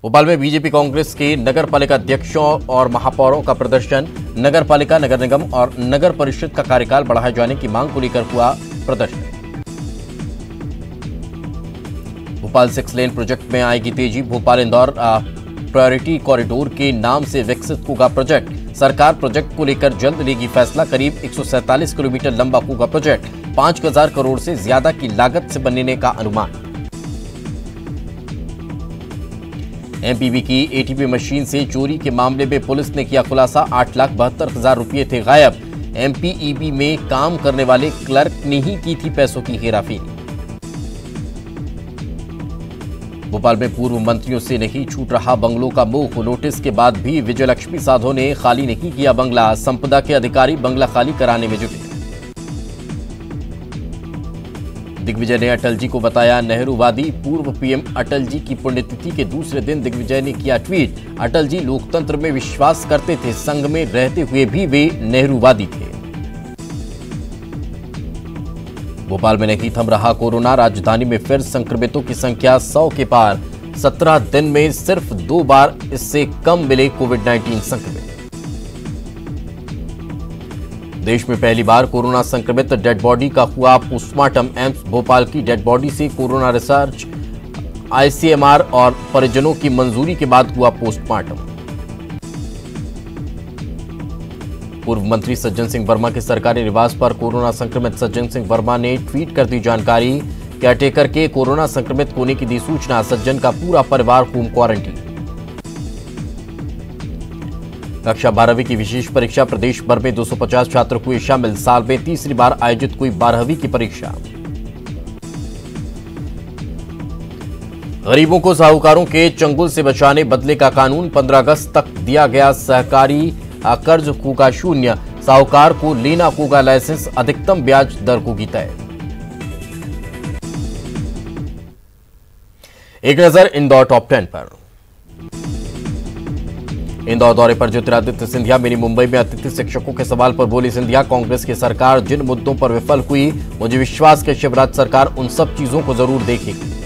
भोपाल में बीजेपी कांग्रेस के नगर पालिका अध्यक्षों और महापौरों का प्रदर्शन। नगर पालिका, नगर निगम और नगर परिषद का कार्यकाल बढ़ाए जाने की मांग को लेकर हुआ प्रदर्शन। भोपाल 6 लेन प्रोजेक्ट में आएगी तेजी। भोपाल इंदौर प्रायोरिटी कॉरिडोर के नाम से विकसित होगा प्रोजेक्ट। सरकार प्रोजेक्ट को लेकर जल्द लेगी फैसला। करीब 147 किलोमीटर लंबा होगा प्रोजेक्ट। 5,000 करोड़ से ज्यादा की लागत से बनने का अनुमान। एमपीबी की एटीपी मशीन से चोरी के मामले में पुलिस ने किया खुलासा। 8,72,000 रुपये थे गायब। एमपीईबी में काम करने वाले क्लर्क ने ही की थी पैसों की हेराफेरी। भोपाल में पूर्व मंत्रियों से नहीं छूट रहा बंगलों का मुंह। नोटिस के बाद भी विजयलक्ष्मी साधो ने खाली नहीं किया बंगला। संपदा के अधिकारी बंगला खाली कराने में जुटे। दिग्विजय ने अटल जी को बताया नेहरूवादी। पूर्व पीएम अटल जी की पुण्यतिथि के दूसरे दिन दिग्विजय ने किया ट्वीट। अटल जी लोकतंत्र में विश्वास करते थे। संघ में रहते हुए भी वे नेहरूवादी थे। भोपाल में नहीं थम रहा कोरोना। राजधानी में फिर संक्रमितों की संख्या 100 के पार। 17 दिन में सिर्फ 2 बार इससे कम मिले कोविड-19 संक्रमित। देश में पहली बार कोरोना संक्रमित डेड बॉडी का हुआ पोस्टमार्टम। एम्स भोपाल की डेड बॉडी से कोरोना रिसर्च आईसीएमआर और परिजनों की मंजूरी के बाद हुआ पोस्टमार्टम। पूर्व मंत्री सज्जन सिंह वर्मा के सरकारी निवास पर कोरोना संक्रमित। सज्जन सिंह वर्मा ने ट्वीट कर दी जानकारी। केयरटेकर के कोरोना संक्रमित होने की दी सूचना। सज्जन का पूरा परिवार होम क्वारंटीन। कक्षा 12वीं की विशेष परीक्षा। प्रदेश भर में 250 छात्र हुए शामिल। साल में तीसरी बार आयोजित हुई 12वीं की परीक्षा। गरीबों को साहूकारों के चंगुल से बचाने बदले का कानून। 15 अगस्त तक दिया गया सहकारी कर्ज होगा शून्य। साहूकार को लेना होगा लाइसेंस। अधिकतम ब्याज दर होगी तय। एक नजर इंदौर टॉप 10 पर। इंदौर दौरे पर ज्योतिरादित्य सिंधिया। मिनी मुंबई में अतिथि शिक्षकों के सवाल पर बोली सिंधिया, कांग्रेस की सरकार जिन मुद्दों पर विफल हुई, मुझे विश्वास है शिवराज सरकार उन सब चीजों को जरूर देखेगी।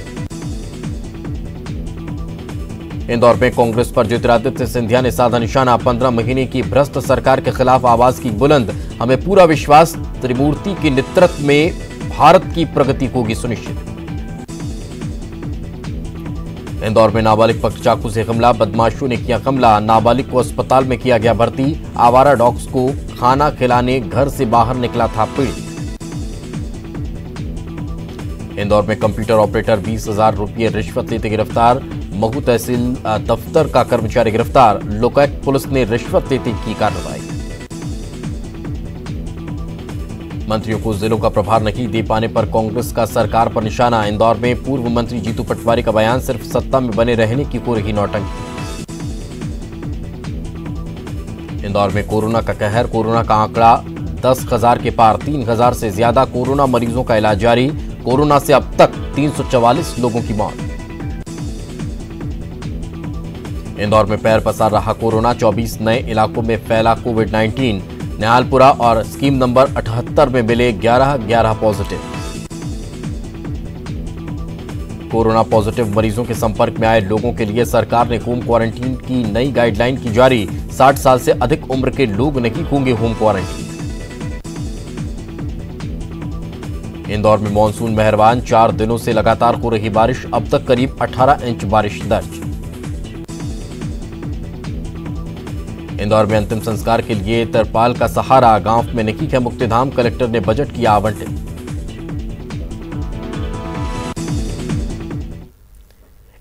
इंदौर में कांग्रेस पर ज्योतिरादित्य सिंधिया ने साधा निशाना। 15 महीने की भ्रष्ट सरकार के खिलाफ आवाज की बुलंद। हमें पूरा विश्वास त्रिमूर्ति के नेतृत्व में भारत की प्रगति होगी सुनिश्चित। इंदौर में नाबालिग पर चाकू से हमला। बदमाशों ने किया हमला। नाबालिग को अस्पताल में किया गया भर्ती। आवारा डॉग्स को खाना खिलाने घर से बाहर निकला था पीड़ित। इंदौर में कंप्यूटर ऑपरेटर 20,000 रुपये रिश्वत लेते गिरफ्तार। महू तहसील दफ्तर का कर्मचारी गिरफ्तार। लोकायुक्त पुलिस ने रिश्वत लेते की कार्रवाई। मंत्रियों को जिलों का प्रभार नहीं दे पाने पर कांग्रेस का सरकार पर निशाना। इंदौर में पूर्व मंत्री जीतू पटवारी का बयान, सिर्फ सत्ता में बने रहने की हो रही नौटंकी। इंदौर में कोरोना का कहर। कोरोना का आंकड़ा 10,000 के पार। 3,000 से ज्यादा कोरोना मरीजों का इलाज जारी। कोरोना से अब तक 344 लोगों की मौत। इंदौर में पैर पसार रहा कोरोना। 24 नए इलाकों में फैला कोविड-19। निहालपुरा और स्कीम नंबर 78 में मिले 11 पॉजिटिव। कोरोना पॉजिटिव मरीजों के संपर्क में आए लोगों के लिए सरकार ने होम क्वारंटीन की नई गाइडलाइन की जारी। 60 साल से अधिक उम्र के लोग नहीं होंगे होम क्वारंटीन। इंदौर में मानसून मेहरबान। 4 दिनों से लगातार हो रही बारिश। अब तक करीब 18 इंच बारिश दर्ज। इंदौर में अंतिम संस्कार के लिए तिरपाल का सहारा। गांव में नहीं है मुक्तिधाम। कलेक्टर ने बजट किया आवंटित।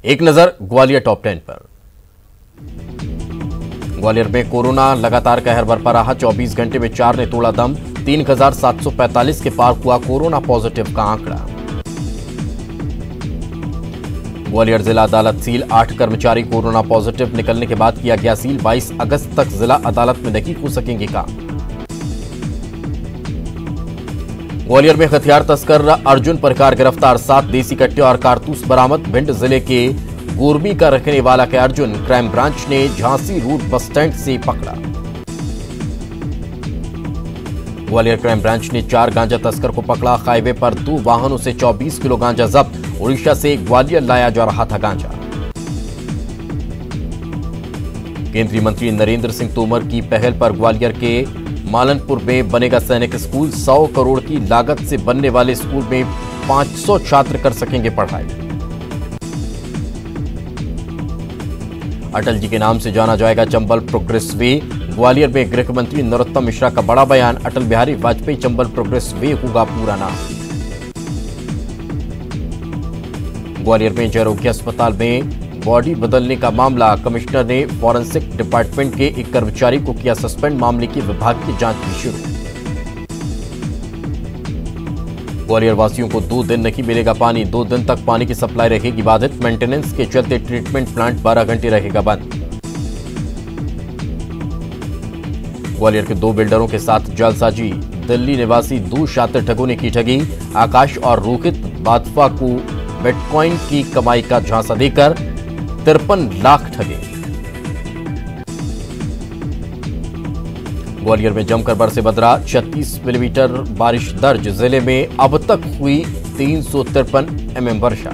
एक नजर ग्वालियर टॉप 10 पर। ग्वालियर में कोरोना लगातार कहर बरपा रहा। 24 घंटे में 4 ने तोड़ा दम। 3,745 के पार हुआ कोरोना पॉजिटिव का आंकड़ा। ग्वालियर जिला अदालत सील। 8 कर्मचारी कोरोना पॉजिटिव निकलने के बाद किया गया सील। 22 अगस्त तक जिला अदालत में नहीं हो सकेंगे काम। ग्वालियर में हथियार तस्कर अर्जुन परकार गिरफ्तार। 7 देसी कट्टे और कारतूस बरामद। भिंड जिले के गोरबी का रखने वाला के अर्जुन क्राइम ब्रांच ने झांसी रूट बस स्टैंड से पकड़ा। ग्वालियर क्राइम ब्रांच ने 4 गांजा तस्कर को पकड़ा। हाईवे पर 2 वाहनों से 24 किलो गांजा जब्त। उड़ीसा से ग्वालियर लाया जा रहा था गांजा। केंद्रीय मंत्री नरेंद्र सिंह तोमर की पहल पर ग्वालियर के मालनपुर में बनेगा सैनिक स्कूल। 100 करोड़ की लागत से बनने वाले स्कूल में 500 छात्र कर सकेंगे पढ़ाई। अटल जी के नाम से जाना जाएगा चंबल प्रोग्रेस वे। ग्वालियर में गृह मंत्री नरोत्तम मिश्रा का बड़ा बयान। अटल बिहारी वाजपेयी चंबल प्रोग्रेस वे होगा पूरा नाम। ग्वालियर में जयरोग्य अस्पताल में बॉडी बदलने का मामला। कमिश्नर ने फॉरेंसिक डिपार्टमेंट के एक कर्मचारी को किया सस्पेंड। मामले की विभाग की जांच भी शुरू। ग्वालियर वासियों को 2 दिन नहीं मिलेगा पानी। 2 दिन तक पानी की सप्लाई रहेगी बाधित। मेंटेनेंस के चलते ट्रीटमेंट प्लांट 12 घंटे रहेगा बंद। ग्वालियर के 2 बिल्डरों के साथ जालसाजी। दिल्ली निवासी 2 शातिर ठगों ने की ठगी। आकाश और रोहित बादफा को बिटकॉइन की कमाई का झांसा देकर 53 लाख ठगे। ग्वालियर में जमकर बरसे बदरा। 36 मिलीमीटर बारिश दर्ज। जिले में अब तक हुई 353 mm वर्षा।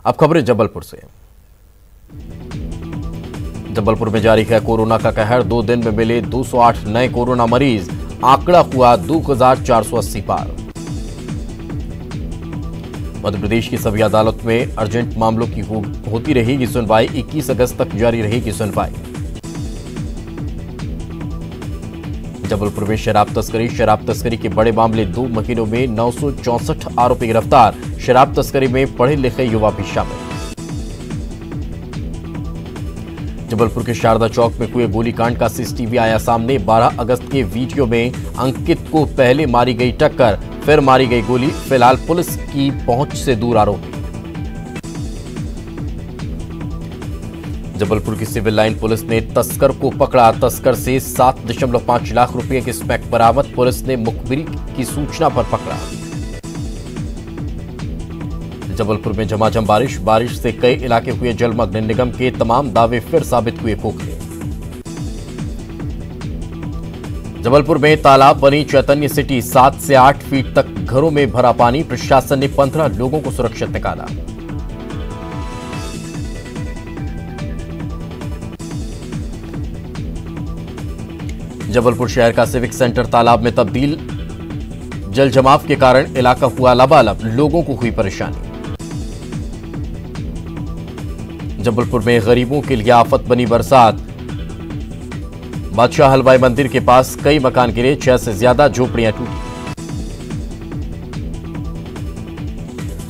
अब खबरें जबलपुर से। जबलपुर में जारी है कोरोना का कहर। 2 दिन में मिले 208 नए कोरोना मरीज। आंकड़ा हुआ 2480 पार। मध्य प्रदेश की सभी अदालत में अर्जेंट मामलों की होती रहेगी सुनवाई। 21 अगस्त तक जारी रहेगी सुनवाई। जबलपुर में शराब तस्करी के बड़े मामले। 2 महीनों में 964 आरोपी गिरफ्तार। शराब तस्करी में पढ़े लिखे युवा भी शामिल। जबलपुर के शारदा चौक में हुए गोलीकांड का सीसीटीवी आया सामने। 12 अगस्त के वीडियो में अंकित को पहले मारी गई टक्कर, फिर मारी गई गोली। फिलहाल पुलिस की पहुंच से दूर आरोपी। जबलपुर की सिविल लाइन पुलिस ने तस्कर को पकड़ा। तस्कर से 7.5 लाख रुपए के स्मैक बरामद। पुलिस ने मुखबिरी की सूचना पर पकड़ा। जबलपुर में झमाझम बारिश से कई इलाके हुए जलमग्न। निगम के तमाम दावे फिर साबित हुए खोखले। जबलपुर में तालाब बनी चैतन्य सिटी। 7 से 8 फीट तक घरों में भरा पानी। प्रशासन ने 15 लोगों को सुरक्षित निकाला। जबलपुर शहर का सिविक सेंटर तालाब में तब्दील। जल जमाव के कारण इलाका हुआ लबालब। लोगों को हुई परेशानी। जबलपुर में गरीबों के लिए आफत बनी बरसात। बादशाह हलवाई मंदिर के पास कई मकान गिरे। 6 से ज्यादा झोपड़ियां टूटी।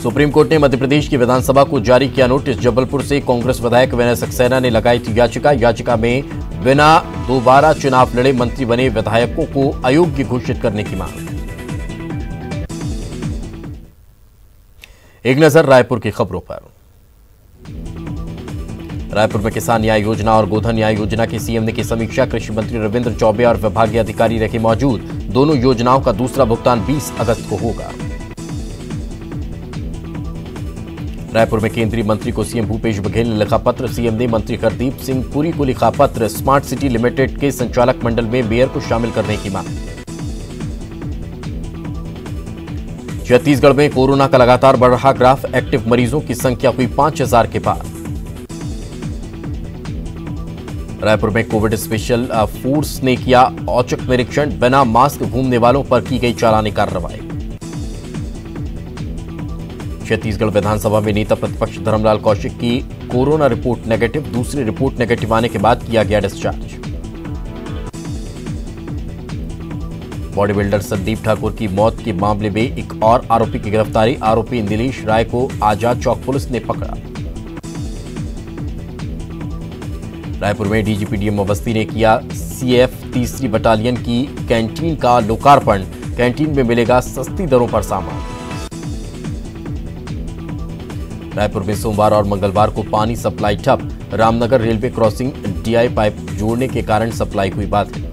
सुप्रीम कोर्ट ने मध्य प्रदेश की विधानसभा को जारी किया नोटिस। जबलपुर से कांग्रेस विधायक विनय सक्सेना ने लगाई थी याचिका में बिना दोबारा चुनाव लड़े मंत्री बने विधायकों को अयोग्य घोषित करने की मांग। एक नजर रायपुर की खबरों पर। रायपुर में किसान न्याय योजना और गोधन न्याय योजना की सीएम ने की समीक्षा। कृषि मंत्री रविंद्र चौबे और विभागीय अधिकारी रहे मौजूद। दोनों योजनाओं का दूसरा भुगतान 20 अगस्त को होगा। रायपुर में केंद्रीय मंत्री को सीएम भूपेश बघेल ने लिखा पत्र। सीएम ने मंत्री हरदीप सिंह पुरी को लिखा पत्र। स्मार्ट सिटी लिमिटेड के संचालक मंडल में मेयर को शामिल करने की मांग। छत्तीसगढ़ में कोरोना का लगातार बढ़ रहा ग्राफ। एक्टिव मरीजों की संख्या हुई 5000 के पार। रायपुर में कोविड स्पेशल फोर्स ने किया औचक निरीक्षण। बिना मास्क घूमने वालों पर की गई चालानी कार्रवाई। छत्तीसगढ़ विधानसभा में नेता प्रतिपक्ष धर्मलाल कौशिक की कोरोना रिपोर्ट नेगेटिव। दूसरी रिपोर्ट नेगेटिव आने के बाद किया गया discharge. Body builder Sandeep Thakur की मौत के मामले में एक और आरोपी की गिरफ्तारी। आरोपी नीलेश राय को आजाद चौक पुलिस ने पकड़ा। रायपुर में डीजीपी डीएम अवस्थी ने किया सीएफ 3री बटालियन की कैंटीन का लोकार्पण। कैंटीन में मिलेगा सस्ती दरों पर सामान। रायपुर में सोमवार और मंगलवार को पानी सप्लाई ठप। Ramnagar railway crossing DI pipe जोड़ने के कारण सप्लाई हुई बाधित।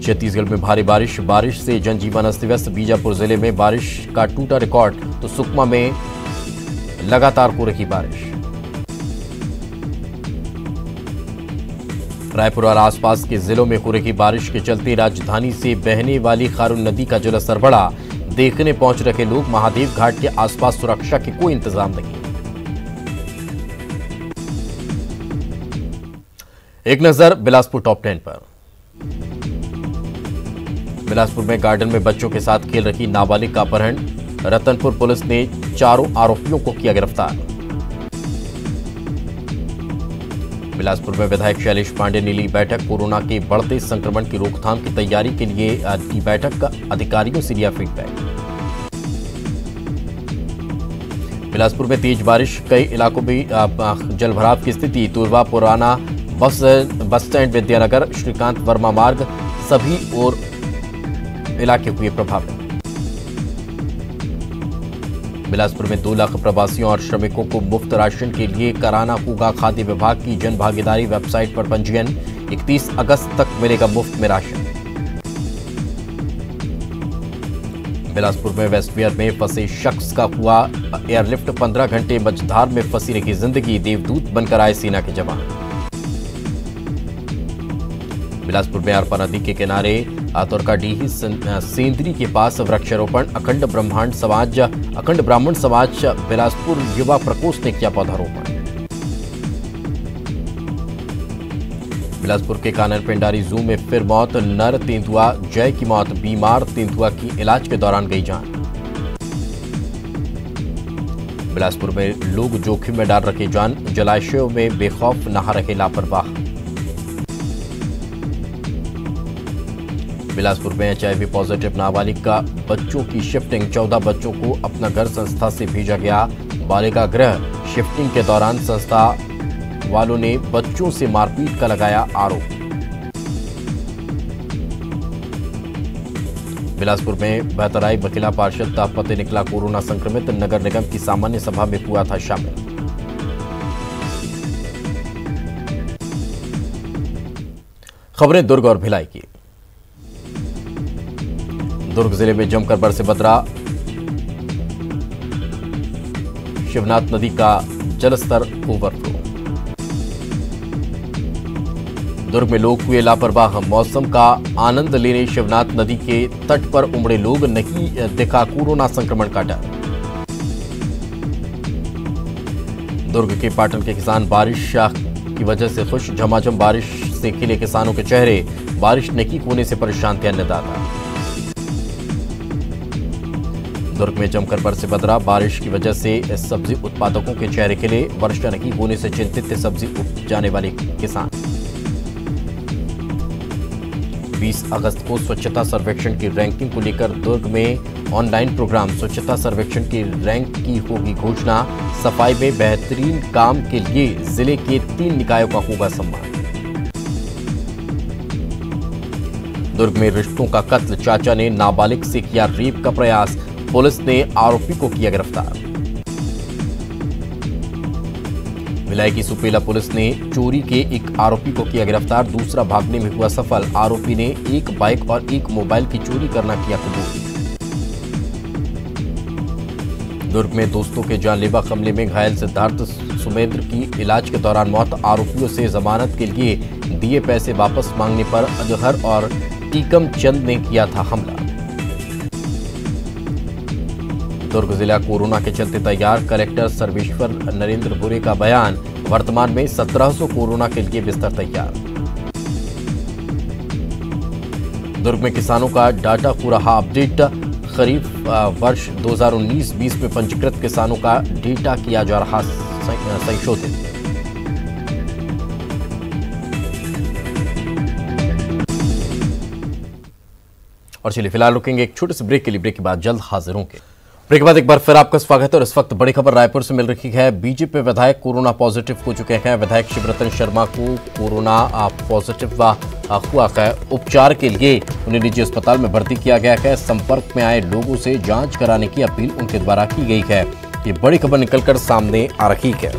छत्तीसगढ़ में भारी बारिश से जनजीवन अस्त व्यस्त। बीजापुर जिले में बारिश का टूटा रिकॉर्ड तो सुकमा में लगातार हो रही बारिश। रायपुर और आसपास के जिलों में हो रही बारिश के चलते राजधानी से बहने वाली खारून नदी का जलस्तर बढ़ा। देखने पहुंच रहे लोग। महादेव घाट के आसपास सुरक्षा के कोई इंतजाम नहीं। एक नजर बिलासपुर टॉप 10 पर। बिलासपुर में गार्डन में बच्चों के साथ खेल रही नाबालिग का अपहरण। रतनपुर पुलिस ने चारों आरोपियों को किया गिरफ्तार। बिलासपुर में विधायक शैलेश पांडे ने ली बैठक। कोरोना के बढ़ते संक्रमण की रोकथाम की तैयारी के लिए की बैठक का अधिकारियों से लिया फीडबैक। बिलासपुर में तेज बारिश, कई इलाकों में जलभराव की स्थिति। तुरवा पुराना बस स्टैंड, विद्यानगर, श्रीकांत वर्मा मार्ग सभी और इलाके हुए प्रभावित। बिलासपुर में 2 लाख प्रवासियों और श्रमिकों को मुफ्त राशन के लिए कराना होगा खाद्य विभाग की जन भागीदारी वेबसाइट पर पंजीयन। 31 अगस्त तक मिलेगा मुफ्त में राशन। बिलासपुर में वेस्टवियर में फंसे शख्स का हुआ एयरलिफ्ट। 15 घंटे मझधार में फंसी रही जिंदगी। देवदूत बनकर आए सेना के जवान। बिलासपुर में अरपा नदी के किनारे आतोरकाडीही सेंदरी के पास वृक्षारोपण। अखंड ब्राह्मण समाज बिलासपुर युवा प्रकोष्ठ ने किया पौधारोपण। बिलासपुर के कानन पेंडारी जू में फिर मौत। नर तेंदुआ जय की मौत। बीमार तेंदुआ की इलाज के दौरान गई जान। बिलासपुर में लोग जोखिम में डाल रखे जान। जलाशयों में बेखौफ नहा रहे लापरवाह। बिलासपुर में HIV पॉजिटिव नाबालिग का बच्चों की शिफ्टिंग। 14 बच्चों को अपना घर संस्था से भेजा गया। बालिका गृह शिफ्टिंग के दौरान संस्था वालों ने बच्चों से मारपीट का लगाया आरोप। बिलासपुर में बहतराई बकिला पार्षद का पति निकला कोरोना संक्रमित। नगर निगम की सामान्य सभा में हुआ था शामिल। खबरें दुर्ग और भिलाई की। दुर्ग जिले में जमकर बरसे बदरा। शिवनाथ नदी का जलस्तर ओवरफ्लो। दुर्ग में लोग हुए लापरवाह। मौसम का आनंद लेने शिवनाथ नदी के तट पर उमड़े लोग। नहीं दिखा कोरोना संक्रमण का डर। दुर्ग के पाटन के किसान बारिश की वजह से खुश। झमाझम बारिश से खिले किसानों के चेहरे। बारिश नहीं होने से परेशान थे अन्नदाता। दुर्ग में जमकर बरसे बदरा। बारिश की वजह से सब्जी उत्पादकों के चेहरे खिले। वर्षा नहीं होने से चिंतित थे सब्जी उपजाने वाले किसान। 20 अगस्त को स्वच्छता सर्वेक्षण की रैंकिंग को लेकर दुर्ग में ऑनलाइन प्रोग्राम। स्वच्छता सर्वेक्षण की रैंक की होगी घोषणा। सफाई में बेहतरीन काम के लिए जिले के 3 निकायों का होगा सम्मान। दुर्ग में रिश्तों का कत्ल। चाचा ने नाबालिग से किया रेप का प्रयास। पुलिस ने आरोपी को किया गिरफ्तार। भिलाई की सुपेला पुलिस ने चोरी के एक आरोपी को किया गिरफ्तार। दूसरा भागने में हुआ सफल। आरोपी ने एक बाइक और एक मोबाइल की चोरी करना किया कबूल। दुर्ग में दोस्तों के जानलेवा हमले में घायल सिद्धार्थ सुमेंद्र की इलाज के दौरान मौत। आरोपियों से जमानत के लिए दिए पैसे वापस मांगने पर अजहर और टीकम चंद ने किया था हमला। दुर्ग जिला कोरोना के चलते तैयार। कलेक्टर सर्वेश्वर नरेंद्र बुरे का बयान। वर्तमान में 1700 कोरोना के लिए बिस्तर तैयार। दुर्ग में किसानों का डाटा हो रहा अपडेट। खरीफ वर्ष 2019-20 में पंजीकृत किसानों का डेटा किया जा रहा संशोधित। और चलिए फिलहाल रुकेंगे एक छोटे से ब्रेक के लिए। ब्रेक के बाद जल्द हाजिर होंगे। ब्रेक के बाद एक बार फिर आपका स्वागत है। और इस वक्त बड़ी खबर रायपुर से मिल रही है। बीजेपी विधायक कोरोना पॉजिटिव हो चुके हैं। विधायक शिवरतन शर्मा को कोरोना पॉजिटिव हुआ है। उपचार के लिए उन्हें निजी अस्पताल में भर्ती किया गया है। संपर्क में आए लोगों से जांच कराने की अपील उनके द्वारा की गई है। ये बड़ी खबर निकलकर सामने आ रही है।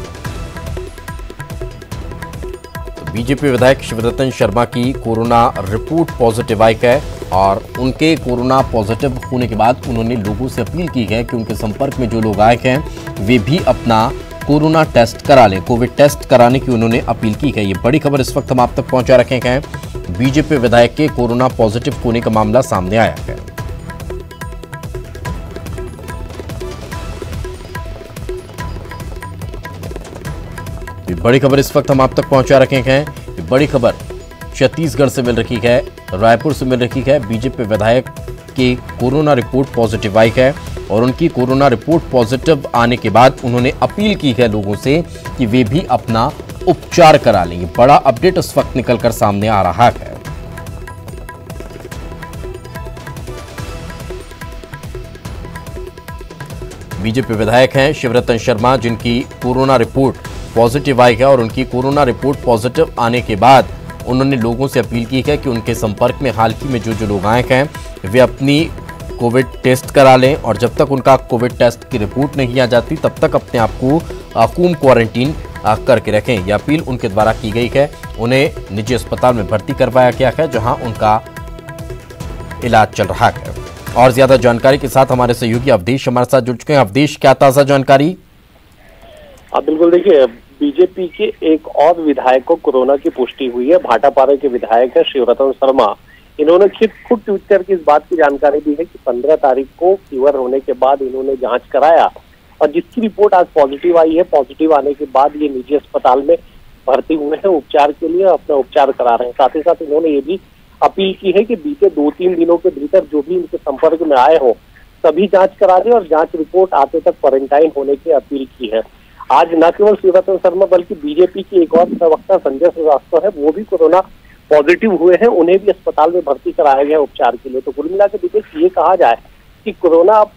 बीजेपी विधायक शिवरतन शर्मा की कोरोना रिपोर्ट पॉजिटिव आई है और उनके कोरोना पॉजिटिव होने के बाद उन्होंने लोगों से अपील की है कि उनके संपर्क में जो लोग आए हैं वे भी अपना कोरोना टेस्ट करा लें। कोविड टेस्ट कराने की उन्होंने अपील की है। ये बड़ी खबर इस वक्त हम आप तक पहुंचा रखे हैं। बीजेपी विधायक के कोरोना पॉजिटिव होने का मामला सामने आया है। बड़ी खबर इस वक्त हम आप तक पहुंचा रखे हैं। बड़ी खबर छत्तीसगढ़ से मिल रही है, रायपुर से मिल रही है। बीजेपी विधायक की कोरोना रिपोर्ट पॉजिटिव आई है और उनकी कोरोना रिपोर्ट पॉजिटिव आने के बाद उन्होंने अपील की है लोगों से कि वे भी अपना उपचार करा लेंगे। बड़ा अपडेट इस वक्त निकलकर सामने आ रहा है। बीजेपी विधायक हैं शिवरतन शर्मा, जिनकी कोरोना रिपोर्ट पॉजिटिव आई है और उनकी कोरोना रिपोर्ट पॉजिटिव आने के बाद उन्होंने लोगों से अपील की है कि उनके संपर्क में हाल ही में जो लोग आए हैं वे अपनी कोविड टेस्ट करा लें और जब तक उनका कोविड टेस्ट की रिपोर्ट नहीं आ जाती तब तक अपने आप को होम क्वारंटीन करके रखें। यह अपील उनके द्वारा की गई है। उन्हें निजी अस्पताल में भर्ती करवाया गया है जहां उनका इलाज चल रहा है। और ज्यादा जानकारी के साथ हमारे सहयोगी अवधेश हमारे साथ जुड़ चुके हैं। अवधेश, क्या ताजा जानकारी? आप बिल्कुल देखिए, बीजेपी के एक और विधायक को कोरोना की पुष्टि हुई है। भाटापारा के विधायक है शिवरतन शर्मा। इन्होंने खुद ट्वीट करके इस बात की जानकारी दी है कि 15 तारीख को फीवर होने के बाद इन्होंने जांच कराया और जिसकी रिपोर्ट आज पॉजिटिव आई है। पॉजिटिव आने के बाद ये निजी अस्पताल में भर्ती हुए हैं उपचार के लिए, अपना उपचार करा रहे हैं। साथ ही साथ इन्होंने ये भी अपील की है कि बीते 2-3 दिनों के भीतर जो भी इनके संपर्क में आए हो सभी जांच करा दें और जांच रिपोर्ट आते तक क्वारंटाइन होने की अपील की है। आज न केवल शिवरतन शर्मा बल्कि बीजेपी की एक और प्रवक्ता संजय श्रीवास्तव है, वो भी कोरोना पॉजिटिव हुए हैं। उन्हें भी अस्पताल में भर्ती कराया गया उपचार के लिए। तो कुल मिलाकर देखिए, ये कहा जाए कि कोरोना अब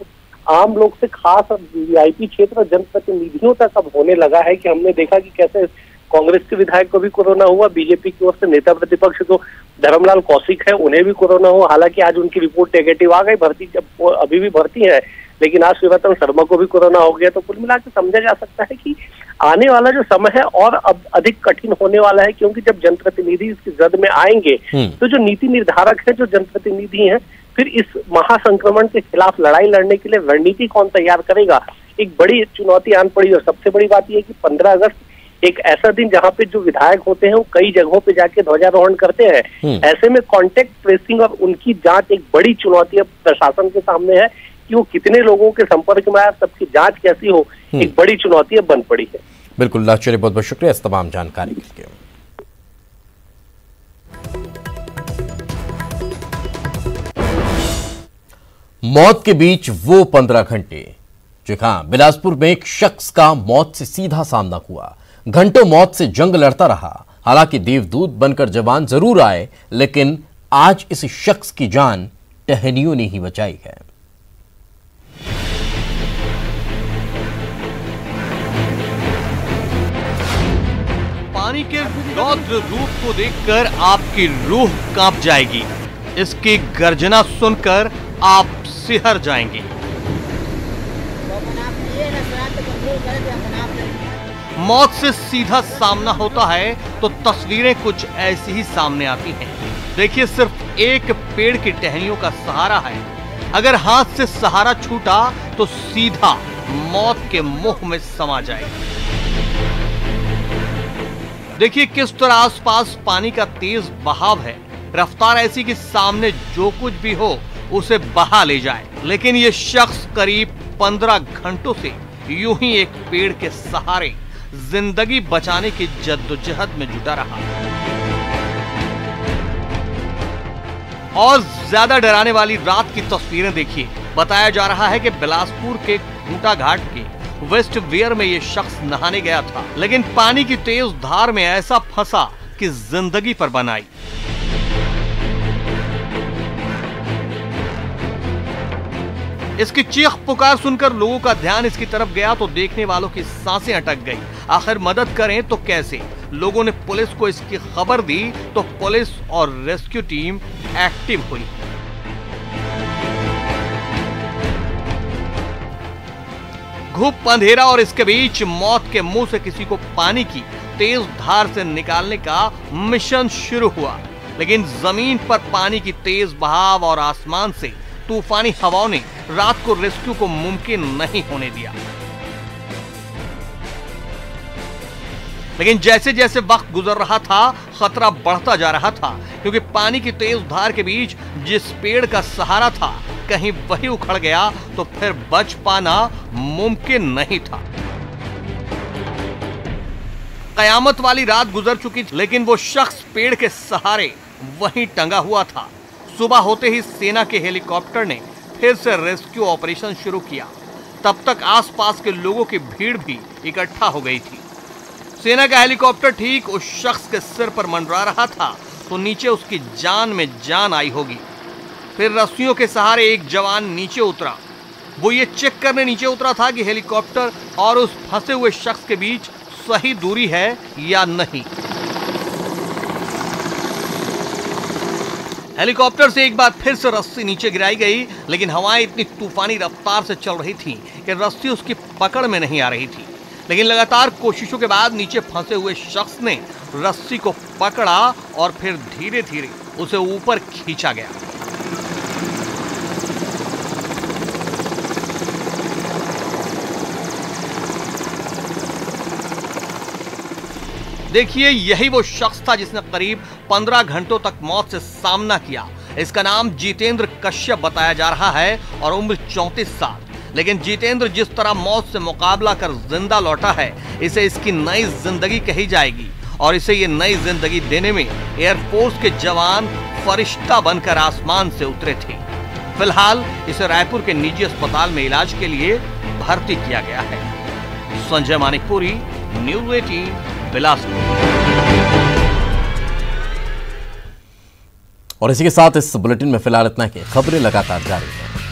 आम लोग से खास वीआईपी क्षेत्र जनप्रतिनिधियों तक अब होने लगा है कि हमने देखा कि कैसे कांग्रेस के विधायक को भी कोरोना हुआ, बीजेपी की ओर से नेता प्रतिपक्ष जो धर्मलाल कौशिक है उन्हें भी कोरोना हुआ। हालांकि आज उनकी रिपोर्ट नेगेटिव आ गई, भर्ती अभी भी भर्ती है, लेकिन आज शिवरतन शर्मा को भी कोरोना हो गया। तो कुल मिलाकर समझा जा सकता है कि आने वाला जो समय है और अब अधिक कठिन होने वाला है, क्योंकि जब जनप्रतिनिधि इसकी जद में आएंगे तो जो नीति निर्धारक है, जो जनप्रतिनिधि हैं, फिर इस महासंक्रमण के खिलाफ लड़ाई लड़ने के लिए रणनीति कौन तैयार करेगा, एक बड़ी चुनौती आन पड़ी। और सबसे बड़ी बात यह है कि 15 अगस्त एक ऐसा दिन जहां पे जो विधायक होते हैं वो कई जगहों पे जाके ध्वजारोहण करते हैं। ऐसे में कॉन्टेक्ट ट्रेसिंग और उनकी जांच एक बड़ी चुनौती अब प्रशासन के सामने है कि वो कितने लोगों के संपर्क में आया, सबकी जांच कैसी हो, एक बड़ी चुनौती अब बन पड़ी है। बिल्कुल आचार्य, बहुत बहुत शुक्रिया इस तमाम जानकारी के लिए। मौत के बीच वो 15 घंटे, जहां बिलासपुर में एक शख्स का मौत से सीधा सामना हुआ। घंटों मौत से जंग लड़ता रहा। हालांकि देवदूत बनकर जवान जरूर आए, लेकिन आज इस शख्स की जान टहनियों ने ही बचाई है। पानी के रौद्र रूप को देखकर आपकी रूह कांप जाएगी। इसकी गर्जना सुनकर आप सिहर जाएंगे। मौत से सीधा सामना होता है तो तस्वीरें कुछ ऐसी ही सामने आती हैं। देखिए, सिर्फ एक पेड़ की टहनियों का सहारा है। अगर हाथ से सहारा छूटा तो सीधा मौत के मुंह में समा जाएगा। देखिए किस तरह आसपास पानी का तेज बहाव है। रफ्तार ऐसी कि सामने जो कुछ भी हो उसे बहा ले जाए। लेकिन ये शख्स करीब 15 घंटों से यूं ही एक पेड़ के सहारे जिंदगी बचाने की जद्दोजहद में जुटा रहा। और ज्यादा डराने वाली रात की तस्वीरें देखिए। बताया जा रहा है कि बिलासपुर के खूंटा घाट के वेस्ट वियर में यह शख्स नहाने गया था, लेकिन पानी की तेज धार में ऐसा फंसा कि जिंदगी पर बन आई। इसकी चीख पुकार सुनकर लोगों का ध्यान इसकी तरफ गया तो देखने वालों की सांसें अटक गई। आखिर मदद करें तो कैसे? लोगों ने पुलिस को इसकी खबर दी तो पुलिस और रेस्क्यू टीम एक्टिव हुई। घुप अंधेरा और इसके बीच मौत के मुंह से किसी को पानी की तेज धार से निकालने का मिशन शुरू हुआ, लेकिन जमीन पर पानी की तेज बहाव और आसमान से तूफानी हवाओं ने रात को रेस्क्यू को मुमकिन नहीं होने दिया। लेकिन जैसे जैसे वक्त गुजर रहा था खतरा बढ़ता जा रहा था, क्योंकि पानी की तेज धार के बीच जिस पेड़ का सहारा था कहीं वही उखड़ गया तो फिर बच पाना मुमकिन नहीं था। कयामत वाली रात गुजर चुकी थी, लेकिन वो शख्स पेड़ के सहारे वहीं टंगा हुआ था। सुबह होते ही सेना के हेलीकॉप्टर ने फिर से रेस्क्यू ऑपरेशन शुरू किया। तब तक आसपास के लोगों की भीड़ भी इकट्ठा हो गई थी। सेना का हेलीकॉप्टर ठीक उस शख्स के सिर पर मंडरा रहा था तो नीचे उसकी जान में जान आई होगी। फिर रस्सियों के सहारे एक जवान नीचे उतरा। वो ये चेक करने नीचे उतरा था कि हेलीकॉप्टर और उस फंसे हुए शख्स के बीच सही दूरी है या नहीं। हेलीकॉप्टर से एक बार फिर से रस्सी नीचे गिराई गई, लेकिन हवाएं इतनी तूफानी रफ्तार से चल रही थी कि रस्सी उसकी पकड़ में नहीं आ रही थी। लेकिन लगातार कोशिशों के बाद नीचे फंसे हुए शख्स ने रस्सी को पकड़ा और फिर धीरे धीरे उसे ऊपर खींचा गया। देखिए, यही वो शख्स था जिसने करीब 15 घंटों तक मौत से सामना किया। इसका नाम जितेंद्र कश्यप बताया जा रहा है और उम्र 34 साल। लेकिन जितेंद्र जिस तरह मौत से मुकाबला कर जिंदा लौटा है, इसे इसकी नई जिंदगी कही जाएगी और इसे ये नई जिंदगी देने में एयरफोर्स के जवान फरिश्ता बनकर आसमान से उतरे थे। फिलहाल इसे रायपुर के निजी अस्पताल में इलाज के लिए भर्ती किया गया है। संजय मानिकपुरी, न्यूज़ 18, बिलासपुर। और इसी के साथ इस बुलेटिन में फिलहाल इतना ही। खबरें लगातार जारी हैं।